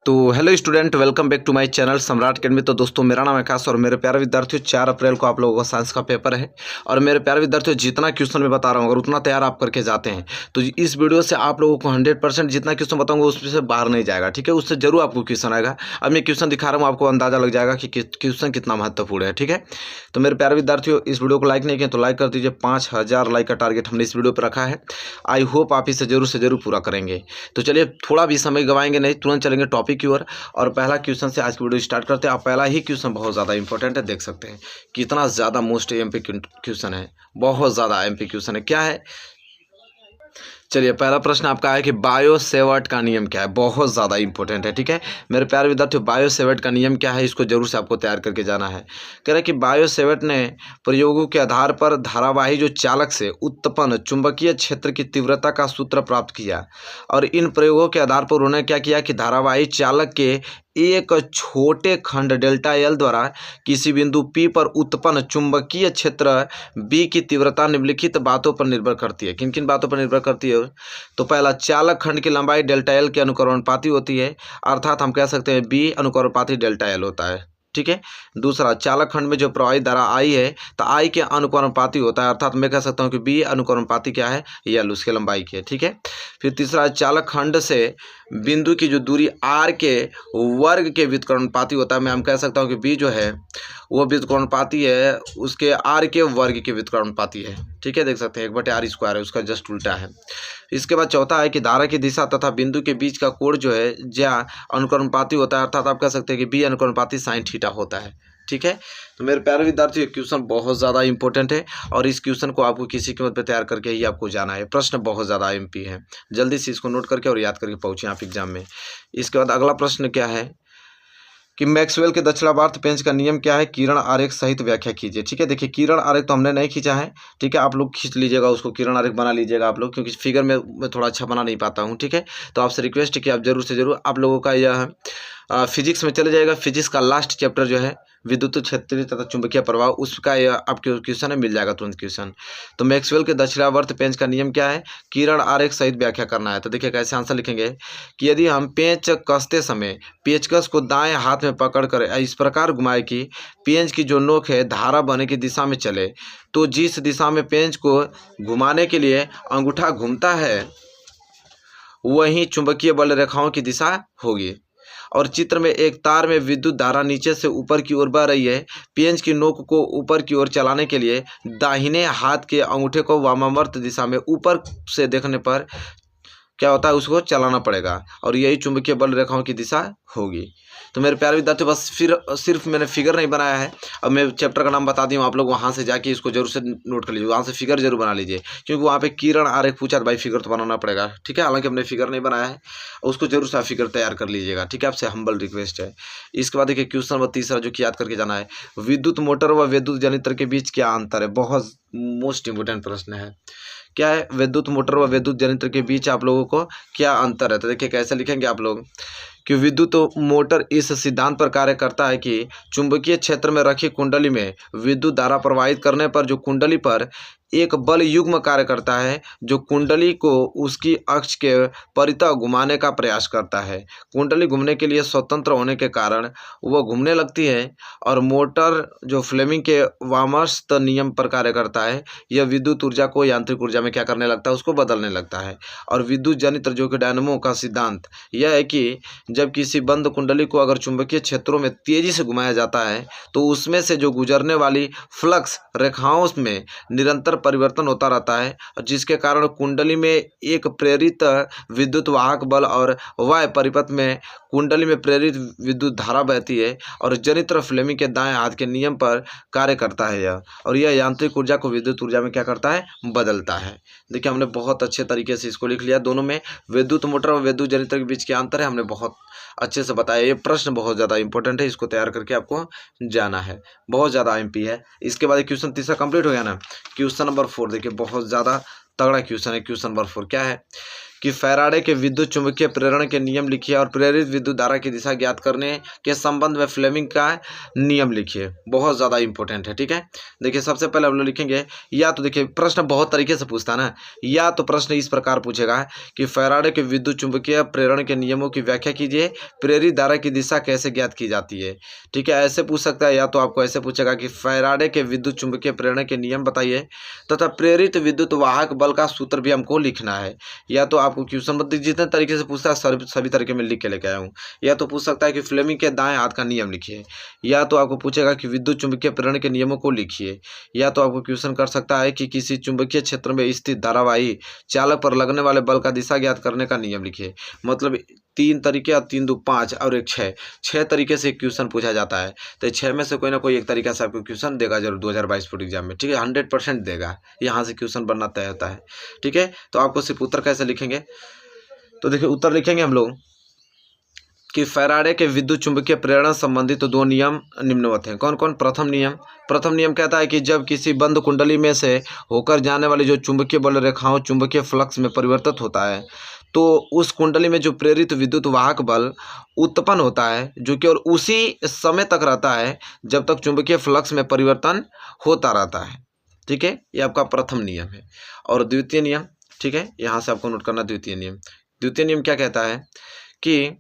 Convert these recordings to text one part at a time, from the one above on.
तो hello student, welcome back to my channel Samrat Academy. तो दोस्तों, मेरा नाम है आकाश और मेरे प्यारे विद्यार्थियों, 4 अप्रैल को आप लोगों का साइंस का पेपर है। और मेरे प्यारे विद्यार्थियों, जितना क्वेश्चन मैं बता रहा हूँ अगर उतना तैयार आप करके जाते हैं तो इस वीडियो से आप लोगों को 100% जितना क्वेश्चन बताऊंगा उसमें से बाहर नहीं जाएगा। ठीक है, उससे जरूर आपको क्वेश्चन आएगा। अब मैं क्वेश्चन दिखा रहा हूँ, आपको अंदाजा लग जाएगा कि क्वेश्चन कितना महत्वपूर्ण है। ठीक है, तो मेरे प्यारे विद्यार्थियों, इस वीडियो को लाइक नहीं किया तो लाइक कर दीजिए। 5000 लाइक का टारगेट हमने इस वीडियो पर रखा है। आई होप आप इसे जरूर से जरूर पूरा करेंगे। तो चलिए, थोड़ा भी समय गवाएंगे नहीं, तुरंत चलेंगे टॉपिक की ओर और पहला क्वेश्चन से आज की वीडियो स्टार्ट करते हैं। आप पहला ही क्वेश्चन बहुत ज़्यादा इंपॉर्टेंट है, देख सकते हैं कितना ज़्यादा मोस्ट एमपी क्वेश्चन है, बहुत ज़्यादा एमपी क्वेश्चन है। क्या है, चलिए पहला प्रश्न आपका है कि बायो-सेवर्ट का नियम क्या है। बहुत ज़्यादा इंपॉर्टेंट है। ठीक है मेरे प्यारे विद्यार्थियों, बायो-सेवर्ट का नियम क्या है, इसको जरूर से आपको तैयार करके जाना है। कह रहे हैं कि बायो-सेवर्ट ने प्रयोगों के आधार पर धारावाही जो चालक से उत्पन्न चुंबकीय क्षेत्र की तीव्रता का सूत्र प्राप्त किया। और इन प्रयोगों के आधार पर उन्होंने क्या किया कि धारावाही चालक के एक छोटे खंड डेल्टा एल द्वारा किसी बिंदु P पर उत्पन्न चुंबकीय क्षेत्र B की तीव्रता निम्नलिखित बातों पर निर्भर करती है। किन किन बातों पर निर्भर करती है? तो पहला, चालक खंड की लंबाई डेल्टा एल के अनुकरणपाती होती है, अर्थात हम कह सकते हैं B अनुकरणपाती डेल्टा एल होता है। ठीक है, दूसरा, चालक खंड में जो प्रवाहित धारा I है तो I के अनुकरणपाती होता है, अर्थात मैं कह सकता हूँ कि B अनुकरणपाती क्या है, एल उसके लंबाई की है। ठीक है, फिर तीसरा, चालक खंड से बिंदु की जो दूरी R के वर्ग के व्युत्क्रमानुपाती होता है। मैं हम कह सकता हूँ कि B जो है वो व्युत्क्रमानुपाती है, उसके R के वर्ग के व्युत्क्रमानुपाती है। ठीक है, देख सकते हैं 1/r² है, उसका जस्ट उल्टा है। इसके बाद चौथा है कि धारा की दिशा तथा बिंदु के बीच का कोण जो है ज्या अनुकरणपाती होता है, अर्थात आप कह सकते हैं कि B अनुकरणपाती साइन थीटा होता है। ठीक है, तो मेरे प्यारे विद्यार्थी, क्वेश्चन बहुत ज़्यादा इंपॉर्टेंट है और इस क्वेश्चन को आपको किसी कीमत पर तैयार करके ही आपको जाना है। प्रश्न बहुत ज़्यादा एमपी है, जल्दी से इसको नोट करके और याद करके पहुँचे आप एग्जाम में। इसके बाद अगला प्रश्न क्या है कि मैक्सवेल के दक्षिणावर्त पेंच का नियम क्या है, किरण आरेख सहित व्याख्या कीजिए। ठीक है, देखिए किरण आरेख तो हमने नहीं खींचा है। ठीक है, आप लोग खींच लीजिएगा उसको, किरण आरेख बना लीजिएगा आप लोग, क्योंकि फिगर में मैं थोड़ा अच्छा बना नहीं पाता हूँ। ठीक है, तो आपसे रिक्वेस्ट है कि आप जरूर से जरूर आप लोगों का यह फिजिक्स में चले जाएगा। फिजिक्स का लास्ट चैप्टर जो है विद्युत क्षेत्रीय तथा चुंबकीय प्रवाह, उसका यह आपके क्वेश्चन है, मिल जाएगा तुरंत क्वेश्चन। तो मैक्सवेल के दक्षिणावर्त पेंच का नियम क्या है, किरण आरेख सहित व्याख्या करना है। तो देखिए कैसे आंसर लिखेंगे कि यदि हम पेंच कसते समय पेचकस को दाएं हाथ में पकड़कर इस प्रकार घुमाए कि पेंच की जो नोक है धारा बहने की दिशा में चले, तो जिस दिशा में पेंच को घुमाने के लिए अंगूठा घूमता है वहीं चुंबकीय बल रेखाओं की दिशा होगी। और चित्र में एक तार में विद्युत धारा नीचे से ऊपर की ओर बह रही है। पेंच की नोक को ऊपर की ओर चलाने के लिए दाहिने हाथ के अंगूठे को वामावर्त दिशा में ऊपर से देखने पर क्या होता है, उसको चलाना पड़ेगा और यही चुंबकीय बल रेखाओं की दिशा होगी। तो मेरे प्यारे विद्यार्थी, बस फिर सिर्फ मैंने फिगर नहीं बनाया है। अब मैं चैप्टर का नाम बता दी हूँ, आप लोग वहाँ से जाके इसको जरूर से नोट कर लीजिए, वहाँ से फिगर जरूर बना लीजिए, क्योंकि वहाँ पे किरण आरेख पूछा तो भाई फिगर तो बनाना पड़ेगा। ठीक है, हालांकि हमने फिगर नहीं बनाया है, उसको जरूर से फिगर तैयार कर लीजिएगा। ठीक है, आपसे हम्बल रिक्वेस्ट है। इसके बाद देखिए क्वेश्चन नंबर तीसरा जो कि याद करके जाना है, विद्युत मोटर व विद्युत जनरेटर के बीच क्या अंतर है। बहुत मोस्ट इंपोर्टेंट प्रश्न है। क्या है, विद्युत मोटर व विद्युत जनरेटर के बीच आप लोगों को क्या अंतर है। तो देखिए कैसे लिखेंगे आप लोग कि विद्युत मोटर इस सिद्धांत पर कार्य करता है कि चुंबकीय क्षेत्र में रखी कुंडली में विद्युत धारा प्रवाहित करने पर जो कुंडली पर एक बल युग्म कार्य करता है जो कुंडली को उसकी अक्ष के परितः घुमाने का प्रयास करता है। कुंडली घूमने के लिए स्वतंत्र होने के कारण वह घूमने लगती है और मोटर जो फ्लेमिंग के वामस्थ नियम पर कार्य करता है, यह विद्युत ऊर्जा को यांत्रिक ऊर्जा में क्या करने लगता है, उसको बदलने लगता है। और विद्युत जनित्र जो कि डायनेमो का सिद्धांत यह है कि जब किसी बंद कुंडली को अगर चुंबकीय क्षेत्रों में तेजी से घुमाया जाता है तो उसमें से जो गुजरने वाली फ्लक्स रेखाओं में निरंतर परिवर्तन होता रहता है, जिसके कारण कुंडली में एक प्रेरित विद्युत वाहक बल और वाय परिपथ में कुंडली में प्रेरित विद्युत धारा बहती है और जनित्र फ्लेमिंग के दाएं हाथ के नियम पर कार्य करता है यह, और यह यांत्रिक ऊर्जा को विद्युत ऊर्जा में क्या करता है, बदलता है। देखिए हमने बहुत अच्छे तरीके से इसको लिख लिया। दोनों में विद्युत मोटर और विद्युत जनरेटर के बीच क्या अंतर है हमने बहुत अच्छे से बताया। ये प्रश्न बहुत ज़्यादा इंपॉर्टेंट है, इसको तैयार करके आपको जाना है, बहुत ज़्यादा एमपी है। इसके बाद क्वेश्चन तीसरा कंप्लीट हो गया ना। क्वेश्चन नंबर 4 देखिए बहुत ज़्यादा तगड़ा क्वेश्चन है। क्वेश्चन नंबर 4 क्या है कि फैराडे के विद्युत चुंबकीय प्रेरण के नियम लिखिए और प्रेरित विद्युत धारा की दिशा ज्ञात करने के संबंध में फ्लेमिंग का नियम लिखिए। बहुत ज़्यादा इंपॉर्टेंट है, ठीक है। देखिए सबसे पहले हम लोग लिखेंगे, या तो देखिए प्रश्न बहुत तरीके से पूछता है ना, या तो प्रश्न इस प्रकार पूछेगा कि फैराडे के विद्युत चुंबकीय प्रेरण के नियमों की व्याख्या कीजिए, प्रेरित धारा की दिशा कैसे ज्ञात की जाती है, ठीक है, ऐसे पूछ सकता है। या तो आपको ऐसे पूछेगा कि फैराडे के विद्युत चुंबकीय प्रेरण के नियम बताइए तथा प्रेरित विद्युत वाहक बल का सूत्र भी हमको लिखना है। या तो आपको क्वेश्चन मतलब जितने तरीके से पूछता है सभी तरीके में लिख के लेके आया हूँ। या तो पूछ सकता है कि फ्लेमिंग के दाएं हाथ का नियम लिखिए, या तो आपको पूछेगा कि विद्युत चुंबकीय प्रेरण के नियमों को लिखिए, या तो आपको क्वेश्चन कर सकता है कि किसी चुंबकीय क्षेत्र में स्थित धारावाही चालक पर लगने वाले बल का दिशा ज्ञात करने का नियम लिखिए। मतलब 3 तरीके और 3 2 5 और एक 6 तरीके से क्वेश्चन पूछा जाता है। तो 6 में से कोई ना कोई एक तरीका से आपको क्वेश्चन देगा जरूर 2022 बोर्ड एग्जाम में, ठीक है, 100% देगा, यहाँ से क्वेश्चन बनना तय होता है, ठीक है। तो आपको सिर्फ उत्तर कैसे लिखेंगे, तो देखिए उत्तर लिखेंगे हम लोग कि फैराडे के विद्युत चुंबकीय प्रेरण संबंधित तो 2 नियम निम्नवत हैं। कौन कौन? प्रथम नियम कहता है कि जब किसी बंद कुंडली में से होकर जाने वाली जो चुंबकीय बल रेखाओं चुंबकीय फ्लक्स में परिवर्तित होता है, तो उस कुंडली में जो प्रेरित विद्युत वाहक बल उत्पन्न होता है जो कि और उसी समय तक रहता है जब तक चुंबकीय फ्लक्स में परिवर्तन होता रहता है, ठीक है। ये आपका प्रथम नियम है। और द्वितीय नियम, ठीक है, यहाँ से आपको नोट करना द्वितीय नियम क्या कहता है कि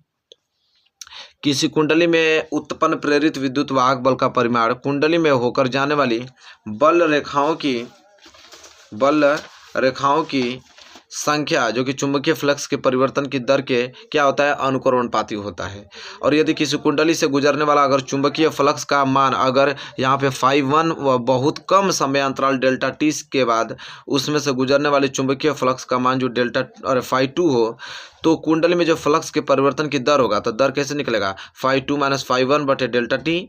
किसी कुंडली में उत्पन्न प्रेरित विद्युत वाहक बल का परिमाण कुंडली में होकर जाने वाली बल रेखाओं की संख्या जो कि चुंबकीय फ्लक्स के परिवर्तन की दर के क्या होता है, अनुक्रमणपाती होता है। और यदि किसी कुंडली से गुजरने वाला अगर चुंबकीय फ्लक्स का मान अगर यहाँ पे φ1 व बहुत कम समय अंतराल डेल्टा टी के बाद उसमें से गुजरने वाले चुंबकीय फ्लक्स का मान जो डेल्टा और φ2 हो, तो कुंडली में जो फ्लक्स के परिवर्तन की दर होगा तो दर कैसे निकलेगा, φ2 - φ1 बटे डेल्टा टी।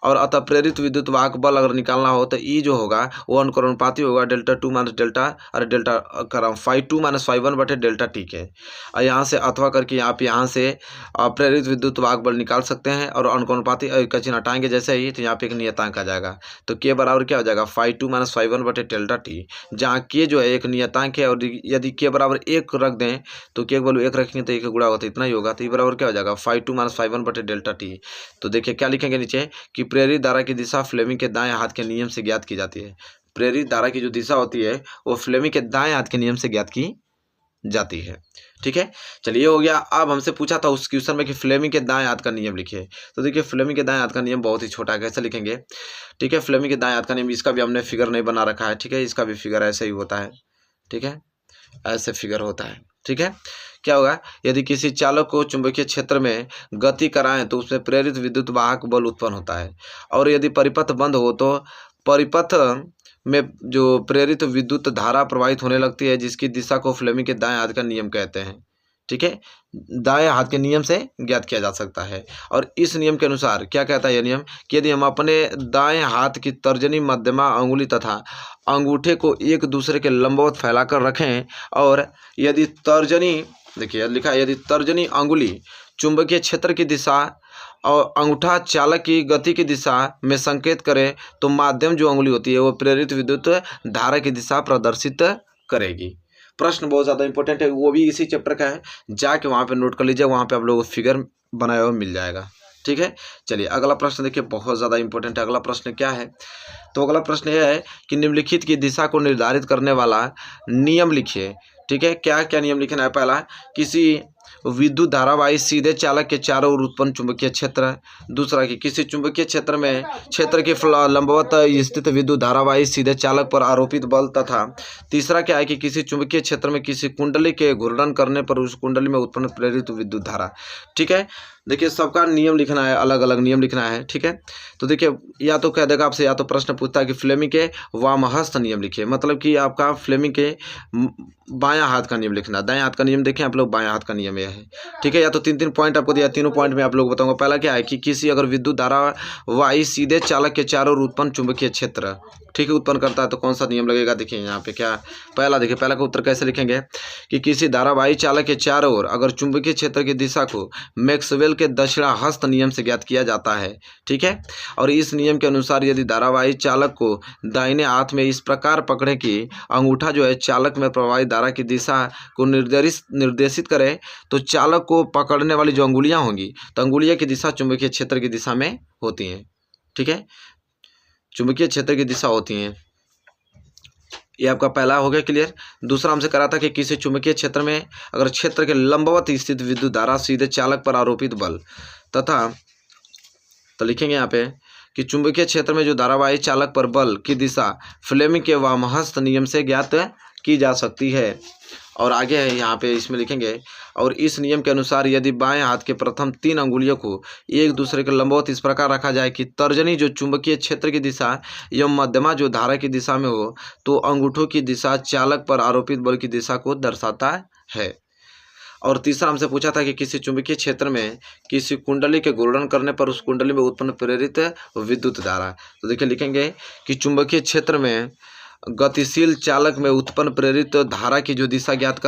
और अतः प्रेरित विद्युत वाहक बल अगर निकालना हो तो ई जो होगा वो अनुक्रमणपाती होगा डेल्टा2 - डेल्टा और डेल्टा कर φ2 - φ1 बटे डेल्टा टी के। और यहाँ से अथवा करके आप यहाँ से प्रेरित विद्युत वाहक बल निकाल सकते हैं और अनुक्रमणपाती का चिन्ह हटाएंगे जैसे ही, तो यहाँ पे एक नियतांक आ जाएगा। तो के बराबर क्या हो जाएगा, φ2 - φ1 बटे डेल्टा टी, जहाँ के जो है एक नियतांक है और यदि के बराबर 1 रख दें तो के बराबर 1 रखेंगे तो 1 गुणा होता है इतना ही होगा। तो ये बराबर क्या हो जाएगा, φ2 - φ1 बटे डेल्टा टी। तो देखिए क्या लिखेंगे नीचे कि प्रेरित धारा की दिशा फ्लेमिंग के दाएं हाथ के नियम से ज्ञात की जाती है। प्रेरित धारा की जो दिशा होती है वो फ्लेमिंग के दाएं हाथ के नियम से ज्ञात की जाती है, ठीक है। चलिए हो गया। अब हमसे पूछा था उस क्वेश्चन में कि फ्लेमिंग के दाएं हाथ का नियम लिखिए। तो देखिए फ्लेमिंग के दाएं हाथ का नियम बहुत ही छोटा है, कैसे लिखेंगे, ठीक है। फ्लेमिंग के दाएं हाथ का नियम, इसका भी हमने फिगर नहीं बना रखा है, ठीक है, इसका भी फिगर ऐसे ही होता है, ठीक है, ऐसे फिगर होता है, ठीक है। क्या होगा, यदि किसी चालक को चुंबकीय क्षेत्र में गति कराएं तो उसमें प्रेरित विद्युत वाहक बल उत्पन्न होता है। और यदि परिपथ बंद हो तो परिपथ में जो प्रेरित विद्युत धारा प्रवाहित होने लगती है जिसकी दिशा को फ्लेमिंग के दाएं हाथ का नियम कहते हैं, ठीक है, दाएं हाथ के नियम से ज्ञात किया जा सकता है। और इस नियम के अनुसार क्या कहता है यह नियम कि यदि हम अपने दाएं हाथ की तर्जनी मध्यमा अंगुली तथा अंगूठे को एक दूसरे के लंबवत फैलाकर रखें और यदि तर्जनी, देखिए लिखा है, यदि तर्जनी अंगुली चुंबकीय क्षेत्र की दिशा और अंगूठा चालक की गति की दिशा में संकेत करे तो माध्यम जो अंगुली होती है वो प्रेरित विद्युत धारा की दिशा प्रदर्शित करेगी। प्रश्न बहुत ज़्यादा इंपॉर्टेंट है, वो भी इसी चैप्टर का है, जाके वहाँ पे नोट कर लीजिए, वहाँ पे आप लोगों को फिगर बनाया हुआ मिल जाएगा, ठीक है। चलिए अगला प्रश्न देखिए, बहुत ज़्यादा इंपॉर्टेंट है। अगला प्रश्न क्या है, तो अगला प्रश्न यह है कि निम्नलिखित की दिशा को निर्धारित करने वाला नियम लिखिए, ठीक है। क्या क्या नियम लिखना है, पहला किसी विद्युत धारावाही सीधे चालक के चारों ओर उत्पन्न चुंबकीय क्षेत्र। दूसरा कि किसी चुंबकीय क्षेत्र में क्षेत्र के लंबवत स्थित विद्युत धारावाही सीधे चालक पर आरोपित बल। तथा तीसरा क्या है कि किसी चुंबकीय क्षेत्र में किसी कुंडली के घूर्णन करने पर उस कुंडली में उत्पन्न प्रेरित विद्युत धारा, ठीक है। देखिए सबका नियम लिखना है, अलग अलग नियम लिखना है, ठीक है। तो देखिए या तो कह देगा आपसे, या तो प्रश्न पूछता है कि फ्लेमिंग के वामहस्त नियम लिखिए, मतलब कि आपका फ्लेमिंग के बायां हाथ का नियम लिखना। दाएं हाथ का नियम देखें आप लोग, बायां हाथ का नियम यह है, ठीक है। या तो 3 पॉइंट आपको दिया, तीनों पॉइंट में आप लोग बताऊंगा। पहला क्या है कि किसी अगर विद्युत धारावाही सीधे चालक के चारों ओर उत्पन्न चुंबकीय क्षेत्र, ठीक है, उत्पन्न करता है तो कौन सा नियम लगेगा। देखिए यहाँ पे क्या पहला, देखिए पहला का उत्तर कैसे लिखेंगे कि किसी धारावाही चालक के चारों ओर अगर चुंबकीय क्षेत्र की दिशा को मैक्सवेल के दक्षिणाहस्त नियम से ज्ञात किया जाता है। ठीक है, और इस नियम के अनुसार यदि धारावाही चालक को दाहिने हाथ में इस प्रकार पकड़े कि अंगूठा जो है चालक में प्रवाहित धारा की दिशा को निर्देशित करे, तो चालक को पकड़ने वाली जो अंगुलियां होंगी तो अंगुलियां की दिशा चुंबकीय क्षेत्र की दिशा में होती हैं। ठीक है, चुंबकीय क्षेत्र की दिशा होती हैं। ये आपका पहला हो गया क्लियर। दूसरा हमसे करा था कि किसी चुंबकीय क्षेत्र में अगर क्षेत्र के लंबवत स्थित विद्युत धारा सीधे चालक पर आरोपित बल तथा, तो लिखेंगे यहाँ पे कि चुंबकीय क्षेत्र में जो धारावाही चालक पर बल की दिशा फ्लेमिंग के वामहस्त नियम से ज्ञात की जा सकती है। और आगे है यहाँ पे इसमें लिखेंगे और इस नियम के अनुसार यदि बाएं हाथ के प्रथम 3 अंगुलियों को एक दूसरे के लंबवत इस प्रकार रखा जाए कि तर्जनी जो चुंबकीय क्षेत्र की दिशा एवं मध्यमा जो धारा की दिशा में हो, तो अंगूठों की दिशा चालक पर आरोपित बल की दिशा को दर्शाता है। और तीसरा हमसे पूछा था कि किसी चुंबकीय क्षेत्र में किसी कुंडली के घूर्णन करने पर उस कुंडली में उत्पन्न प्रेरित विद्युत धारा, तो देखिए लिखेंगे कि चुंबकीय क्षेत्र में गतिशील चालक में उत्पन्न प्रेरित धारा की जो दिशा ज्ञात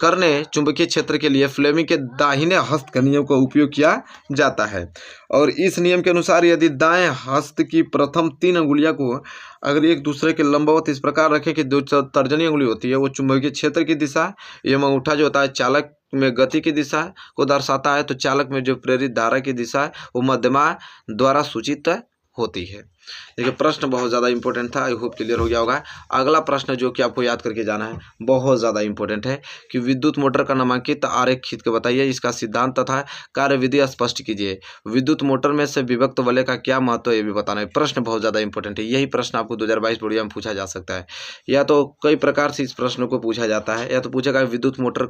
करने चुंबकीय क्षेत्र के लिए फ्लेमिंग के दाहिने हस्त के नियम का उपयोग किया जाता है। और इस नियम के अनुसार यदि दाएं हस्त की प्रथम 3 अंगुलियां को अगर एक दूसरे के लंबवत इस प्रकार रखें कि जो तर्जनी अंगुली होती है वो चुंबकीय क्षेत्र की दिशा एवं अंगूठा जो होता है चालक में गति की दिशा को दर्शाता है, तो चालक में जो प्रेरित धारा की दिशा वो मध्यमा द्वारा सूचित होती है। देखिए प्रश्न बहुत ज़्यादा इंपॉर्टेंट था, आई होप क्लियर हो गया होगा। अगला प्रश्न जो कि आपको याद करके जाना है बहुत ज़्यादा इंपॉर्टेंट है कि विद्युत मोटर का नामांकित आरेख खींच के बताइए, इसका सिद्धांत तथा कार्यविधि स्पष्ट कीजिए। विद्युत मोटर में से विभक्त वलय का क्या महत्व है ये भी बताना है। प्रश्न बहुत ज़्यादा इंपॉर्टेंट है, यही प्रश्न आपको 2022 बोर्ड में पूछा जा सकता है। या तो कई प्रकार से इस प्रश्न को पूछा जाता है, या तो पूछेगा विद्युत मोटर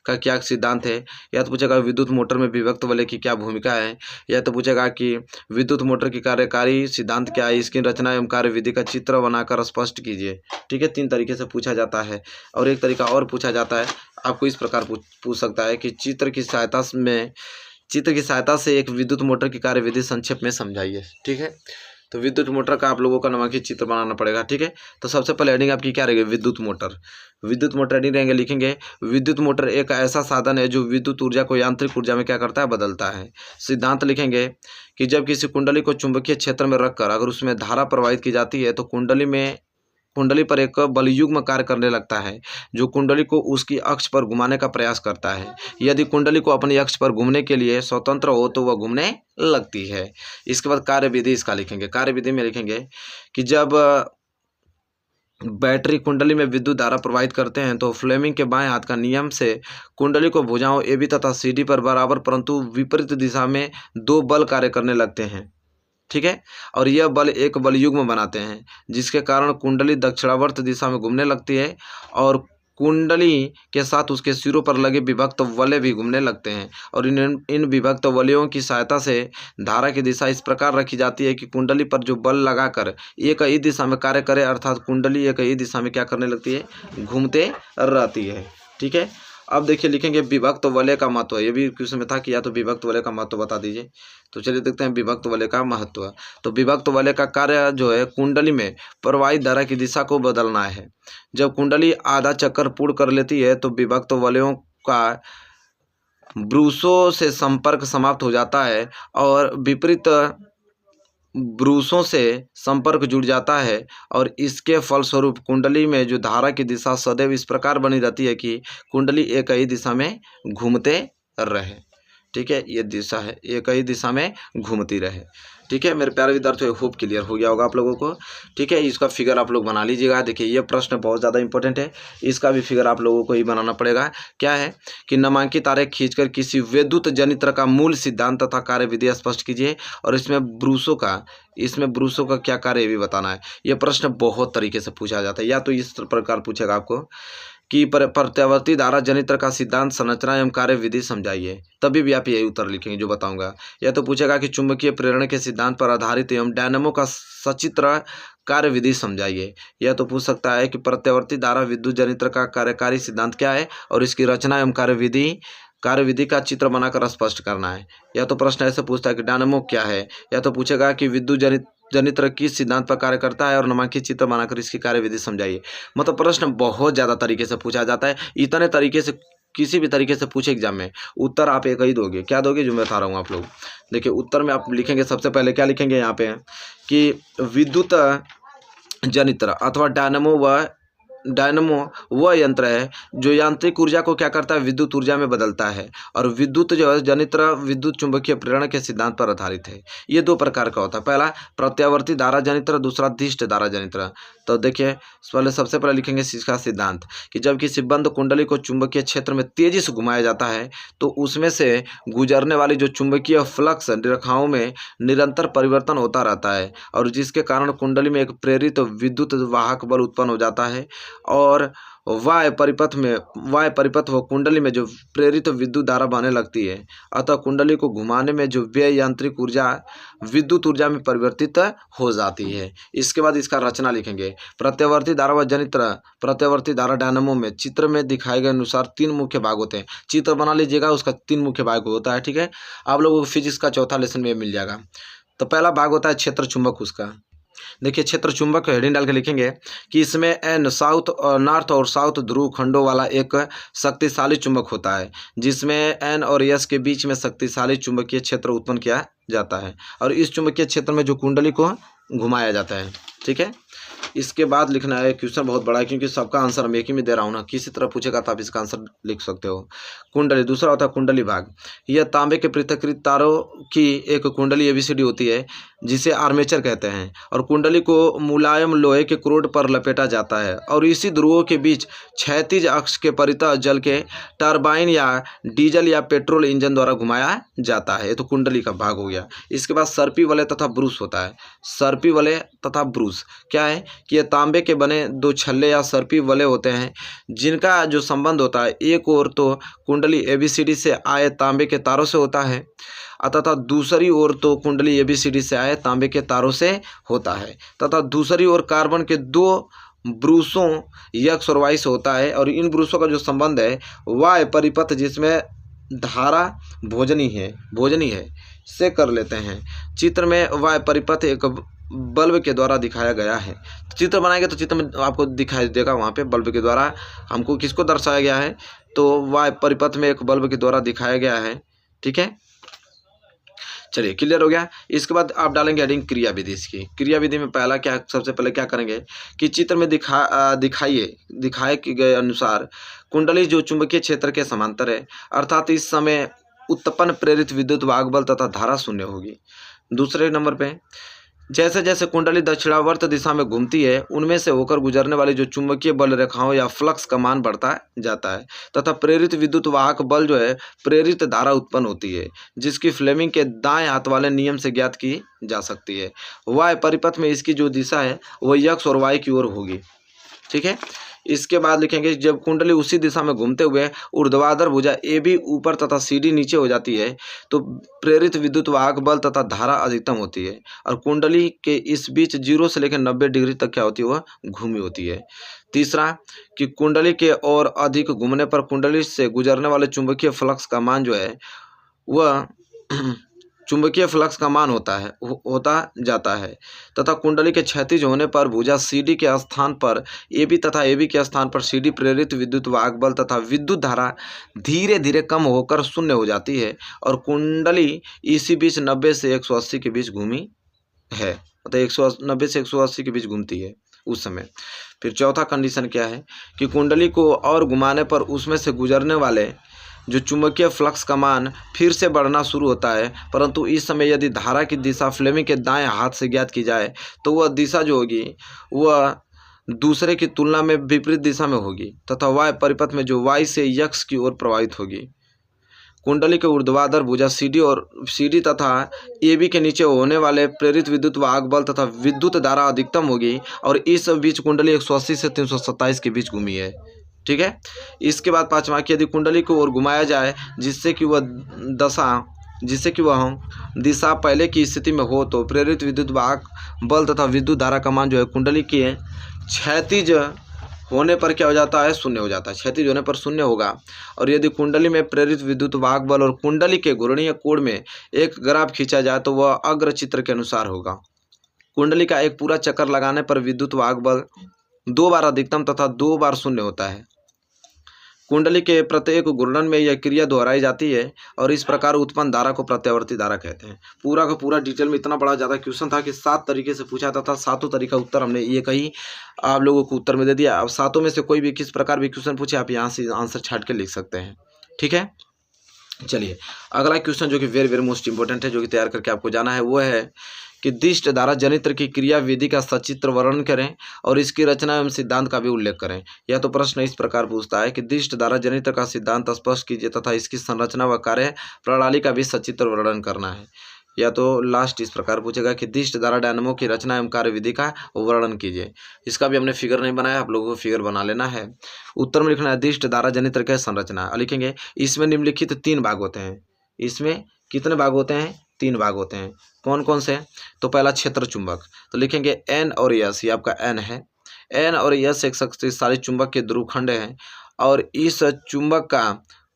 का क्या सिद्धांत है, या तो पूछेगा विद्युत मोटर में विभक्त वलय की क्या भूमिका है, या तो पूछेगा कि विद्युत मोटर की कार्यकारी सिद्धांत क्या है, इसकी रचना एवं कार्यविधि का चित्र बनाकर स्पष्ट कीजिए। ठीक है, 3 तरीके से पूछा जाता है। और एक तरीका और पूछा जाता है, आपको इस प्रकार पूछ सकता है कि चित्र की सहायता से एक विद्युत मोटर की कार्यविधि संक्षेप में समझाइए। ठीक है, तो विद्युत मोटर का आप लोगों का नामांकित चित्र बनाना पड़ेगा। ठीक है, तो सबसे पहले हेडिंग आपकी क्या रहेगी, विद्युत मोटर। विद्युत मोटर हेडिंग रहेंगे, लिखेंगे विद्युत मोटर एक ऐसा साधन है जो विद्युत ऊर्जा को यांत्रिक ऊर्जा में क्या करता है, बदलता है। सिद्धांत लिखेंगे कि जब किसी कुंडली को चुंबकीय क्षेत्र में रखकर अगर उसमें धारा प्रवाहित की जाती है तो कुंडली पर एक बलयुग्म कार्य करने लगता है जो कुंडली को उसकी अक्ष पर घुमाने का प्रयास करता है। यदि कुंडली को अपनी अक्ष पर घूमने के लिए स्वतंत्र हो तो वह घूमने लगती है। इसके बाद कार्यविधि इसका लिखेंगे। कार्यविधि में लिखेंगे कि जब बैटरी कुंडली में विद्युत धारा प्रवाहित करते हैं तो फ्लेमिंग के बाएं हाथ का नियम से कुंडली को भुजाओं AB तथा CD पर बराबर परंतु विपरीत दिशा में 2 बल कार्य करने लगते हैं। ठीक है, और यह बल एक बलयुग्म बनाते हैं जिसके कारण कुंडली दक्षिणावर्त दिशा में घूमने लगती है और कुंडली के साथ उसके सिरों पर लगे विभक्त वलय भी घूमने लगते हैं। और इन विभक्त वलयों की सहायता से धारा की दिशा इस प्रकार रखी जाती है कि कुंडली पर जो बल लगाकर एक ही दिशा में कार्य करे, अर्थात कुंडली एक ही दिशा में क्या करने लगती है, घूमते रहती है। ठीक है, अब देखिए लिखेंगे विभक्त वलय का महत्व। ये भी क्वेश्चन में था कि या तो विभक्त वलय का महत्व बता दीजिए, तो चलिए देखते हैं विभक्त वलय का महत्व। तो विभक्त वलय का कार्य जो है कुंडली में प्रवाहित धारा की दिशा को बदलना है। जब कुंडली आधा चक्कर पूर्ण कर लेती है तो विभक्त वलयों का ब्रूसों से संपर्क समाप्त हो जाता है और विपरीत ब्रूसों से संपर्क जुड़ जाता है और इसके फलस्वरूप कुंडली में जो धारा की दिशा सदैव इस प्रकार बनी रहती है कि कुंडली एक ही दिशा में घूमते रहे। ठीक है, ये दिशा है, एक ही दिशा में घूमती रहे। ठीक है मेरे प्यारे विद्यार्थियों, होप क्लियर हो गया होगा आप लोगों को। ठीक है, इसका फिगर आप लोग बना लीजिएगा। देखिए ये प्रश्न बहुत ज़्यादा इंपॉर्टेंट है, इसका भी फिगर आप लोगों को ही बनाना पड़ेगा। क्या है कि नामांकित आरेख खींचकर किसी विद्युत जनित्र का मूल सिद्धांत तथा कार्यविधि स्पष्ट कीजिए और इसमें ब्रूसों का क्या कार्य ये भी बताना है। यह प्रश्न बहुत तरीके से पूछा जाता है, या तो इस प्रकार पूछेगा आपको कि प्रत्यावर्ती धारा जनित्र का सिद्धांत, संरचना एवं कार्यविधि समझाइए, तभी भी आप यही उत्तर लिखेंगे जो बताऊंगा। या तो पूछेगा कि चुंबकीय प्रेरण के सिद्धांत पर आधारित एवं डायनामो का सचित्र कार्यविधि समझाइए। या तो पूछ सकता है कि प्रत्यावर्ती धारा विद्युत जनित्र का कार्यकारी सिद्धांत क्या है और इसकी रचना एवं कार्यविधि का चित्र बनाकर स्पष्ट करना है। या तो प्रश्न ऐसे पूछता है कि डायनामो क्या है। या तो पूछेगा कि विद्युत जनित जनित्र किस सिद्धांत पर कार्य करता है और नामांकित चित्र बनाकर इसकी कार्यविधि समझाइए। मतलब प्रश्न बहुत ज़्यादा तरीके से पूछा जाता है, इतने तरीके से किसी भी तरीके से पूछे एग्जाम में, उत्तर आप एक ही दोगे। क्या दोगे जो मैं बता रहा हूँ आप लोग देखिए। उत्तर में आप लिखेंगे सबसे पहले क्या लिखेंगे यहाँ पे कि विद्युत जनित्र अथवा डायनमो वह यंत्र है जो यांत्रिक ऊर्जा को क्या करता है, विद्युत ऊर्जा में बदलता है। और विद्युत जो है जनित्र विद्युत चुंबकीय प्रेरण के सिद्धांत पर आधारित है। ये दो प्रकार का होता है, पहला प्रत्यावर्ती धारा जनित्र, दूसरा दिष्ट धारा जनित्र। तो देखिए सबसे पहले लिखेंगे इसका सिद्धांत कि जब किसी बंद कुंडली को चुंबकीय क्षेत्र में तेजी से घुमाया जाता है तो उसमें से गुजरने वाली जो चुंबकीय फ्लक्स रेखाओं में निरंतर परिवर्तन होता रहता है और जिसके कारण कुंडली में एक प्रेरित विद्युत वाहक बल उत्पन्न हो जाता है और वाय परिपथ व कुंडली में जो प्रेरित विद्युत धारा बहने लगती है। अतः कुंडली को घुमाने में जो व्यय यांत्रिक ऊर्जा विद्युत ऊर्जा में परिवर्तित हो जाती है। इसके बाद इसका रचना लिखेंगे। प्रत्यावर्ती धारा व जनित्र प्रत्यावर्ती धारा डायनामो में चित्र में दिखाए गए अनुसार 3 मुख्य भाग होते हैं। चित्र बना लीजिएगा, उसका 3 मुख्य भाग होता है, ठीक है। आप लोगों को फिजिक्स का चौथा लेसन में मिल जाएगा। तो पहला भाग होता है क्षेत्र चुंबक। उसका देखिए क्षेत्र चुंबक हेडिंग डाल के लिखेंगे कि इसमें एन नॉर्थ और साउथ ध्रुव खंडों वाला एक शक्तिशाली चुंबक होता है जिसमें एन और एस के बीच में शक्तिशाली चुंबकीय क्षेत्र उत्पन्न किया जाता है और इस चुंबकीय क्षेत्र में जो कुंडली को घुमाया जाता है, ठीक है। इसके बाद लिखना है, क्वेश्चन बहुत बड़ा है क्योंकि सबका आंसर मैं एक ही में दे रहा हूँ ना, किसी तरह पूछेगा तो आप इसका आंसर लिख सकते हो। कुंडली दूसरा होता है कुंडली भाग। यह तांबे के पृथक्कृत तारों की एक कुंडली एबीसीडी होती है जिसे आर्मेचर कहते हैं और कुंडली को मुलायम लोहे के क्रोड पर लपेटा जाता है और इसी ध्रुवों के बीच क्षैतिज अक्ष के परितः जल के टरबाइन या डीजल या पेट्रोल इंजन द्वारा घुमाया जाता है। ये तो कुंडली का भाग हो गया। इसके बाद सर्पी वलय तथा ब्रूस होता है। सर्पी वलय तथा ब्रूस क्या है कि ये तांबे के बने 2 छल्ले या सर्पी वलय होते हैं जिनका जो संबंध होता है एक ओर तो कुंडली एबीसीडी से आए तांबे के तारों से होता है तथा दूसरी ओर तो कुंडली एबीसीडी से आए तांबे के तारों से होता है तथा दूसरी ओर कार्बन के 2 ब्रूसों यक्स और वाई से होता है और इन ब्रूसों का जो संबंध है वाय परिपथ जिसमें धारा भोजनी है से कर लेते हैं। चित्र में वाय परिपथ एक बल्ब के द्वारा दिखाया गया है। चित्र बनाएंगे तो चित्र में आपको दिखाई देगा वहाँ पे बल्ब के द्वारा हमको किसको दर्शाया गया है, तो वाय परिपथ में एक बल्ब के द्वारा दिखाया गया है, ठीक है। चलिए क्लियर हो गया। इसके बाद आप डालेंगे हेडिंग क्रिया विधि। इसकी क्रिया विधि में सबसे पहले क्या करेंगे कि चित्र में दिखाए गए अनुसार कुंडली जो चुंबकीय क्षेत्र के समांतर है अर्थात इस समय उत्पन्न प्रेरित विद्युत वाहक बल तथा धारा शून्य होगी। दूसरे नंबर पे जैसे जैसे कुंडली दक्षिणावर्त दिशा में घूमती है उनमें से होकर गुजरने वाली जो चुंबकीय बल रेखाओं या फ्लक्स का मान बढ़ता जाता है तथा प्रेरित विद्युत वाहक बल जो है प्रेरित धारा उत्पन्न होती है जिसकी फ्लेमिंग के दाएं हाथ वाले नियम से ज्ञात की जा सकती है। वाय परिपथ में इसकी जो दिशा है वह एक्स और वाई की ओर होगी, ठीक है। इसके बाद लिखेंगे जब कुंडली उसी दिशा में घूमते हुए ऊर्ध्वाधर भुजा ए बी ऊपर तथा सी डी नीचे हो जाती है तो प्रेरित विद्युत वाहक बल तथा धारा अधिकतम होती है और कुंडली के इस बीच 0 से लेकर 90 डिग्री तक क्या होती है, वह घूमी होती है। तीसरा कि कुंडली के और अधिक घूमने पर कुंडली से गुजरने वाले चुंबकीय फ्लक्स का मान जो है वह चुंबकीय फ्लक्स का मान होता जाता है तथा कुंडली के क्षैतिज होने पर भुजा सीडी के स्थान पर एबी तथा एबी के स्थान पर सीडी प्रेरित विद्युत वाहक बल तथा विद्युत धारा धीरे धीरे कम होकर शून्य हो जाती है और कुंडली इसी बीच 90 से 180 के बीच घूमी है, मतलब 90 से 180 के बीच घूमती है उस समय। फिर चौथा कंडीशन क्या है कि कुंडली को और घुमाने पर उसमें से गुजरने वाले जो चुंबकीय फ्लक्स का मान फिर से बढ़ना शुरू होता है परंतु इस समय यदि धारा की दिशा फ्लेमिंग के दाएं हाथ से ज्ञात की जाए तो वह दिशा जो होगी वह दूसरे की तुलना में विपरीत दिशा में होगी तथा वाय परिपथ में जो वाई से यक्स की ओर प्रवाहित होगी। कुंडली के ऊर्ध्वाधर भुजा सीडी तथा एबी के नीचे होने वाले प्रेरित विद्युत वाहक बल तथा विद्युत धारा अधिकतम होगी और इस बीच कुंडली 180 से 327 के बीच घूमी है, ठीक है। इसके बाद पांचवा कि यदि कुंडली को और घुमाया जाए जिससे कि वह दिशा पहले की स्थिति में हो तो प्रेरित विद्युत वाहक बल तथा विद्युत धारा का मान जो है कुंडली के क्षैतिज होने पर क्या हो जाता है, शून्य हो जाता है। क्षैतिज होने पर शून्य होगा और यदि कुंडली में प्रेरित विद्युत वाहक बल और कुंडली के घूर्णीय कोण में एक ग्राफ खींचा जाए तो वह अग्र चित्र के अनुसार होगा। कुंडली का एक पूरा चक्कर लगाने पर विद्युत वाहक बल 2 बार अधिकतम तथा 2 बार शून्य होता है। कुंडली के प्रत्येक घूर्णन में यह क्रिया दोहराई जाती है और इस प्रकार उत्पन्न धारा को प्रत्यावर्ती धारा कहते हैं। पूरा का पूरा डिटेल में इतना बड़ा ज़्यादा क्वेश्चन था कि 7 तरीके से पूछा था, सातों तरीका उत्तर हमने ये कही आप लोगों को उत्तर में दे दिया। अब सातों में से कोई भी किस प्रकार भी क्वेश्चन पूछे आप यहाँ से आंसर छाट के लिख सकते हैं। ठीक है, चलिए अगला क्वेश्चन जो कि वेरी वेरी मोस्ट इंपॉर्टेंट है, जो कि तैयार करके आपको जाना है, वो है कि दिष्ट धारा जनित्र की क्रिया विधि का सचित्र वर्णन करें और इसकी रचना एवं सिद्धांत का भी उल्लेख करें। यह तो प्रश्न इस प्रकार पूछता है कि दिष्ट धारा जनित्र का सिद्धांत स्पष्ट कीजिए तथा इसकी संरचना व कार्य प्रणाली का भी सचित्र वर्णन करना है। या तो लास्ट इस प्रकार पूछेगा कि दिष्ट धारा डायनमो की रचना एवं कार्य विधि का वर्णन कीजिए। इसका भी हमने फिगर नहीं बनाया, आप लोगों को फिगर बना लेना है। उत्तर में लिखना है दिष्ट धारा जनित्र का संरचना, लिखेंगे इसमें निम्नलिखित 3 भाग होते हैं। इसमें कितने भाग होते हैं? 3 भाग होते हैं। कौन कौन से? तो पहला क्षेत्र चुंबक, तो लिखेंगे एन और यस, ये आपका एन है। एन और यस एक शक्तिशाली चुंबक के ध्रुवखंड हैं और इस चुंबक का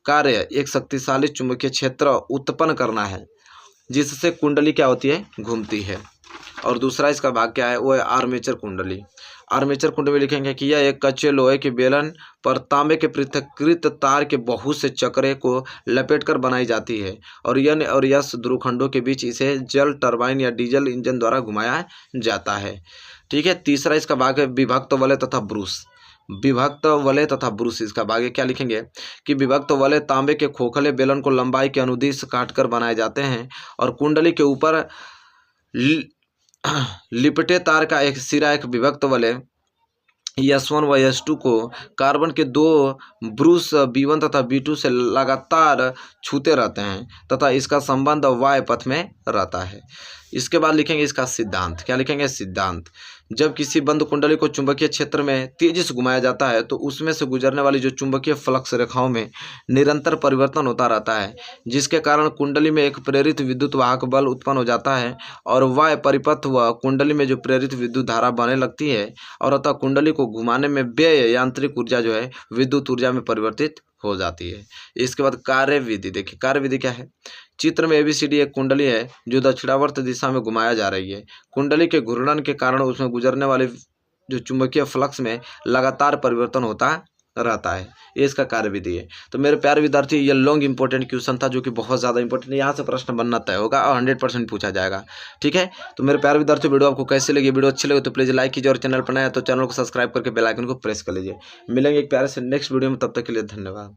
कार्य एक शक्तिशाली चुंबकीय क्षेत्र उत्पन्न करना है जिससे कुंडली क्या होती है? घूमती है। और दूसरा इसका भाग क्या है? वो है आर्मेचर कुंडली। आर्मेचर कुंडली में लिखेंगे कि यह एक कच्चे लोहे के बेलन पर तांबे के पृथक्कृत तार के बहुत से चक्रे को लपेटकर बनाई जाती है और यन और यस ध्रुवखंडों के बीच इसे जल टरबाइन या डीजल इंजन द्वारा घुमाया जाता है। ठीक है, तीसरा इसका भाग है विभक्त वलय तथा ब्रूस। विभक्त वलय तथा ब्रूस इसका भाग है। क्या लिखेंगे कि विभक्त वलय तांबे के खोखले बेलन को लंबाई के अनुदिश काटकर बनाए जाते हैं और कुंडली के ऊपर लिपटे तार का एक सिरा एक विभक्त वलय S1 व S2 को कार्बन के 2 ब्रूस B1 तथा B2 से लगातार छूते रहते हैं तथा इसका संबंध Y पथ में रहता है। इसके बाद लिखेंगे इसका सिद्धांत। क्या लिखेंगे? सिद्धांत। जब किसी बंद कुंडली को चुंबकीय क्षेत्र में तेजी से घुमाया जाता है तो उसमें से गुजरने वाली जो चुंबकीय फ्लक्स रेखाओं में निरंतर परिवर्तन होता रहता है जिसके कारण कुंडली में एक प्रेरित विद्युत वाहक बल उत्पन्न हो जाता है और वह परिपथ व कुंडली में जो प्रेरित विद्युत धारा बनने लगती है और अतः कुंडली को घुमाने में व्यय यांत्रिक ऊर्जा जो है विद्युत ऊर्जा में परिवर्तित हो जाती है। इसके बाद कार्य विधि। देखिए कार्य विधि क्या है? चित्र में ABCD एक कुंडली है जो दक्षिणावर्त दिशा में घुमाया जा रही है। कुंडली के घूर्णन के कारण उसमें गुजरने वाले जो चुंबकीय फ्लक्स में लगातार परिवर्तन होता रहता है, ये इसका कार्य विधि है। तो मेरे प्यारे विद्यार्थी ये लॉन्ग इंपॉर्टेंट क्वेश्चन था जो कि बहुत ज़्यादा इंपॉर्टेंट है, यहाँ से प्रश्न बनना तय होगा और 100% पूछा जाएगा। ठीक है, तो मेरे प्यारे विद्यार्थी वीडियो आपको कैसे लगी? वीडियो अच्छी लगे तो प्लीज़ लाइक कीजिए और चैनल पर नया है तो चैनल को सब्सक्राइब करके बेल आइकन को प्रेस कर लीजिए। मिलेंगे एक प्यारे से नेक्स्ट वीडियो में, तब तक के लिए धन्यवाद।